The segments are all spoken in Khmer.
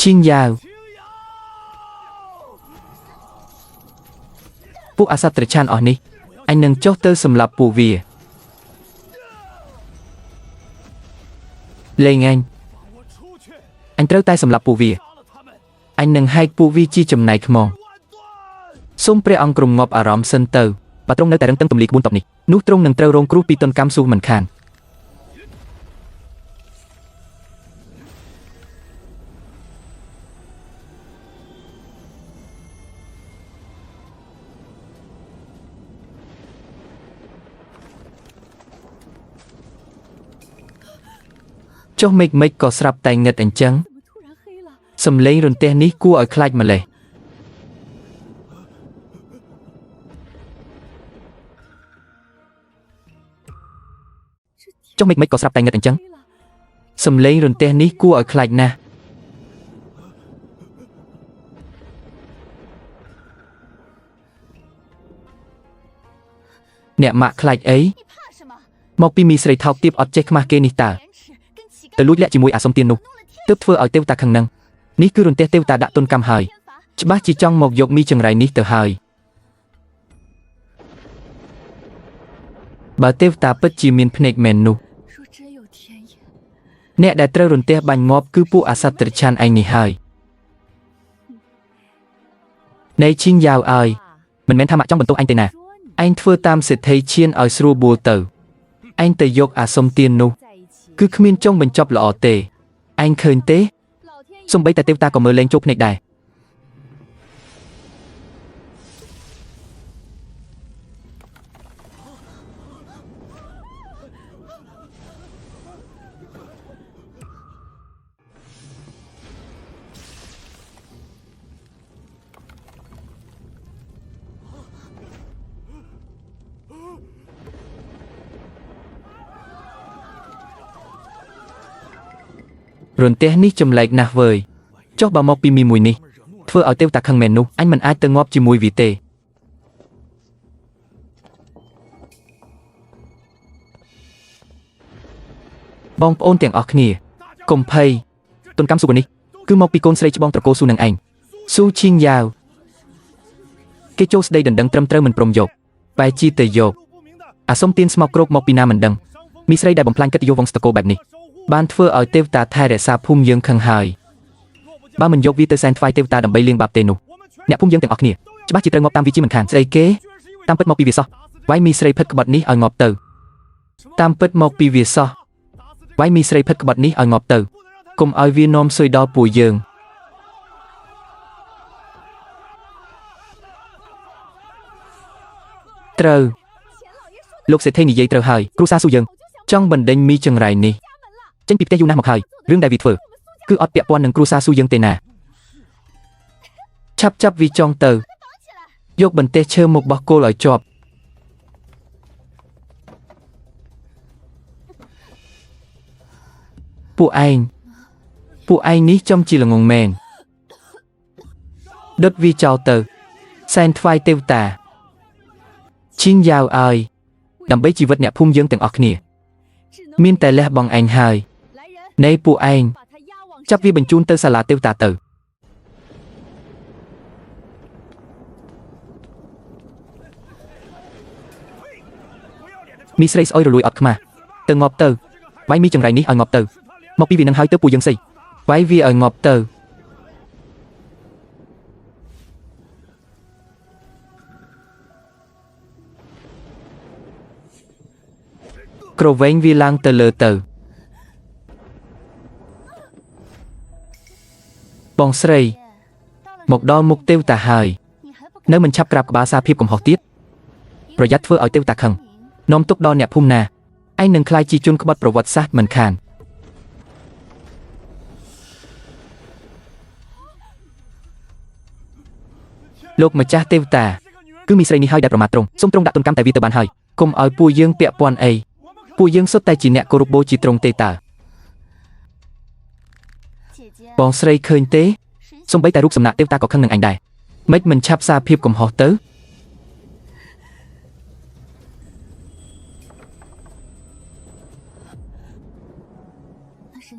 Chiên daoពួកអាសត្វត្រឆានអស់នេះអញនឹងចុះទៅសម្លាប់ពួកវាលេងអញត្រូវតែសម្លាប់ពួកវាអញនឹងហែកពួកវាជាចំណែកខ្មងសូមព្រះអង្គគ្រងងាប់អារម្មណ៍សិនទៅបើទ្រង់នៅតែរឹងតឹងទម្លាយក្បួនតបនេះនោះទ្រង់នឹងត្រូវរងគ្រោះពីទណ្ឌកម្មស៊ូមិនខានចុះមេឃក៏ស្រាប់តែងឹតអញ្ចឹងសំឡេងរន្ទះនេះគួរឲ្យខ្លាចម្លេះចុះមេឃក៏ស្រាប់តែងឹតអញ្ចឹងសំឡេងរន្ទះនេះគួរឲ្យខ្លាចណាស់អ្នកម៉ាក់ខ្លាចអីមកពីមីស្រីថោកទាបអត់ចេះខ្មាស់គេនេះតើទៅលួចលាក់ជាមួយអាសុំទៀននោះទើបធ្វើឲ្យទេវតាខឹងនឹងនេះគឺរន្ទះទេវតាដាក់ទុនកម្មហើយច្បាស់ជាចង់មកយកមីចង្រៃនេះទៅហើយបើទេវតាពិតជាមានភ្នែកមែននោះអ្នកដែលត្រូវរន្ទះបាញ់ងាប់គឺពួកអាសត្វត្រឆានឯងនេះហើយនៃឈីងយ៉ាវអើយមិនមែនថាម៉ាក់ចង់បន្ទោសអញទេណាឯងធ្វើតាមសិទ្ធិឈានឲ្យស្រួលបួលទៅឯងទៅយកអាសុំទៀននោះគឺគ្មានចុងបញ្ចប់ល្អទេឯងឃើញទេសូម្បីតែទេវតាក៏មើលលែងចូលភ្នែកដែររន្ទះនេះចម្លែកណាស់វើយចុះបើមកពីមីមួយនេះធ្វើឲ្យទេវតាខឹងមែននោះអញមិនអាចទៅងាប់ជាមួយវាទេបងប្អូនទាំងអស់គ្នាកុំភ័យទុនកម្មស៊ូនេះគឺមកពីកូនស្រីច្បងត្រកូលស៊ូនឹងឯងស៊ូឈីងយ៉ាវគេចូលស្ដីដណ្ដឹងត្រឹមត្រូវមិនព្រមយកបែរជាទៅយកអាសុំទៀនស្មោកគ្រោកមកពីណាមិនដឹងមីស្រីដែលបំផ្លាញកិត្តិយសវង្សត្រកូលបែបនេះបានធ្វើឲ្យទេវតាថែរក្សាភូមិយើងខឹងហើយបើមិនយកវាទៅសែនថ្វាយទេវតាដើម្បីលាងបាបទេនោះអ្នកភូមិយើងទាំងអស់គ្នាច្បាស់ជាត្រូវងាប់តាមវាជាមិនខានស្អីគេតាមពិតមកពីវាសោះវាយមីស្រីផិតក្បត់នេះឲ្យងាប់ទៅតាមពិតមកពីវាសោះវាយមីស្រីផិតក្បត់នេះឲ្យងាប់ទៅកុំឲ្យវានាំស៊ុយដល់ពួកយើងត្រូវលោកសេដ្ឋីនិយាយត្រូវហើយគ្រូសាស៊ូយើងចង់បណ្ដេញមីចង្រៃនេះចេញពីផ្ទះយូរណាស់មកហើយរឿងដែលវាធ្វើគឺអត់ពាក់ព័ន្ធនឹងគ្រូសាស៊ូយើងទេណាឆាប់ចាប់វាចងទៅយកបន្ទះឈើមកបោះគោលឲ្យជាប់ពួកឯងនេះចំជាល្ងងមែនដុតវាចោលទៅសែនថ្វាយទេវតាឈីងយ៉ាវអើយដើម្បីជីវិតអ្នកភូមិយើងទាំងអស់គ្នាមានតែលះបង់ឯងហើយនៃពួកឯងចាប់វាបញ្ជូនទៅសាលាទេវតាទៅមីស្រីស្អុយរលួយអត់ខ្មាស់ទៅងាប់ទៅវាយមីចង្រៃនេះឲ្យងាប់ទៅមកពីវានឹងហើយទៅពួកយើងស្អីវាយវាឲ្យងាប់ទៅក្រវែងវាឡើងទៅលើទៅបងស្រីមកដល់មុខទេវតាហើយនៅមិនឆាប់ក្រាបក្បាលសារភាពកំហុសទៀតប្រយ័ត្នធ្វើឲ្យទេវតាខឹងនាំទុកដល់អ្នកភូមិណាឯងនឹងក្លាយជាជនក្បត់ប្រវត្តិសាស្ត្រមិនខានលោកម្ចាស់ទេវតាគឺមីស្រីនេះហើយដែលប្រមាថទ្រង់សូមទ្រង់ដាក់ទុនកម្មតែវាទៅបានហើយកុំឲ្យពួកយើងពាក់ព័ន្ធអីពួកយើងសុទ្ធតែជាអ្នកគោរពបូជាទ្រង់ទេតើបងស្រីឃើញទេសូម្បីតែរូបសំណាកទេវតាក៏ខឹងនឹងអញដែរមិនឆាប់សារភាពកំហុសទៅ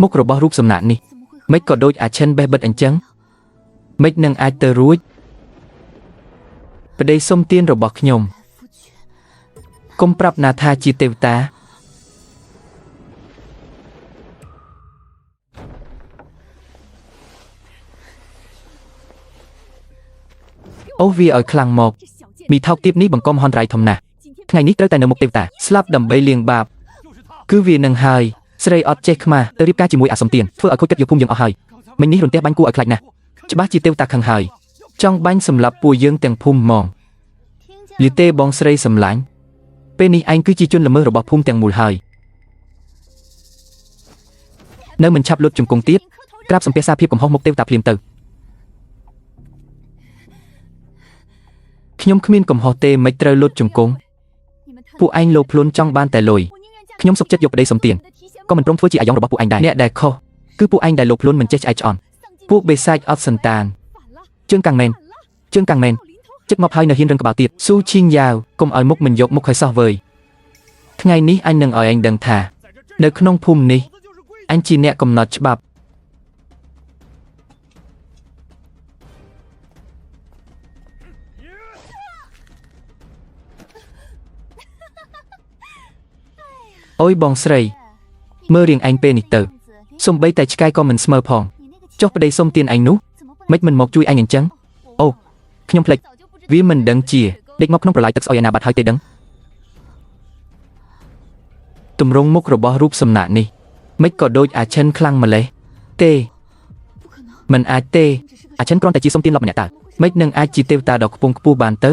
មុខរបស់រូបសំណាកនេះ មិនក៏ដូចអាឈិនបេះបិទអញ្ចឹងមិននឹងអាចទៅរួចប្តីសុំទានរបស់ខ្ញុំកុំប្រាប់ណាថាជាទេវតាអូវាឲ្យខ្លាំងមកមីថោកទៀបនេះបង្កំហនរៃធំណាស់ថ្ងៃនេះត្រូវតែនៅមុខទេវតាស្លាប់ដើម្បីលាងបាបគឺវានឹងហើយស្រីអត់ចេះខ្មាស់ទៅរៀបការជាមួយអាសំទានធ្វើឲ្យខូចចិត្តយកភូមិយើងអស់ហើយមិញនេះរន្ទះបាញ់គួរឲ្យខ្លាចណាស់ច្បាស់ជាទេវតាខឹងហើយចង់បាញ់សម្លាប់ពួកយើងទាំងភូមិហ្មងលីទេបងស្រីសម្លាញ់ពេលនេះឯងគឺជាជនល្មើសរបស់ភូមិទាំងមូលហើយនៅមិនឆាប់លុតជង្គង់ទៀតក្រាបសំពះសារភាពកំហុសមុខទេវតាភ្លាមទៅខ្ញុំគ្មានកំហុសទេមិនត្រូវលុតជង្គង់ពួកឯងលោភលន់ចង់បានតែលុយខ្ញុំសុខចិត្តយកប្តីសំទានក៏មិនព្រមធ្វើជាអាយ៉ងរបស់ពួកឯងដែរអ្នកដែលខុសគឺពួកឯងដែលលោភលន់មិនចេះឆ្អែតឆ្អន់ពួកបេសាចអត់សន្តានជើងកាំងមែនចិត្តមកហើយនៅហ៊ានរឹងក្បាលទៀតស៊ូឈីងយ៉ាវកុំឲ្យមុខមិនយកមុខឲ្យសោះវើយថ្ងៃនេះអញនឹងឲ្យឯងដឹងថានៅក្នុងភូមិនេះអញជាអ្នកកំណត់ច្បាប់អូយបងស្រីមើលរៀងឯងពេលនេះទៅសំបីតែឆ្កែក៏មិនស្មើផងចុះប្តីសុំទានឯងនោះមិនមកជួយឯងអញ្ចឹងអូខ្ញុំភ្លេចវាមិនដឹងជាដេកមកក្នុងប្រឡាយទឹកស្អុយអាណាបាត់ហើយទេដឹងទម្រង់មុខរបស់រូបសំណាកនេះមិនក៏ដូចអាឈិនខ្លាំងម្លេះទេមិនអាចទេអាឈិនគ្រាន់តែជាសុំទានលប់ម្នាក់តើមិននឹងអាចជាទេវតាដ៏ខ្ពង់ខ្ពស់បានទៅ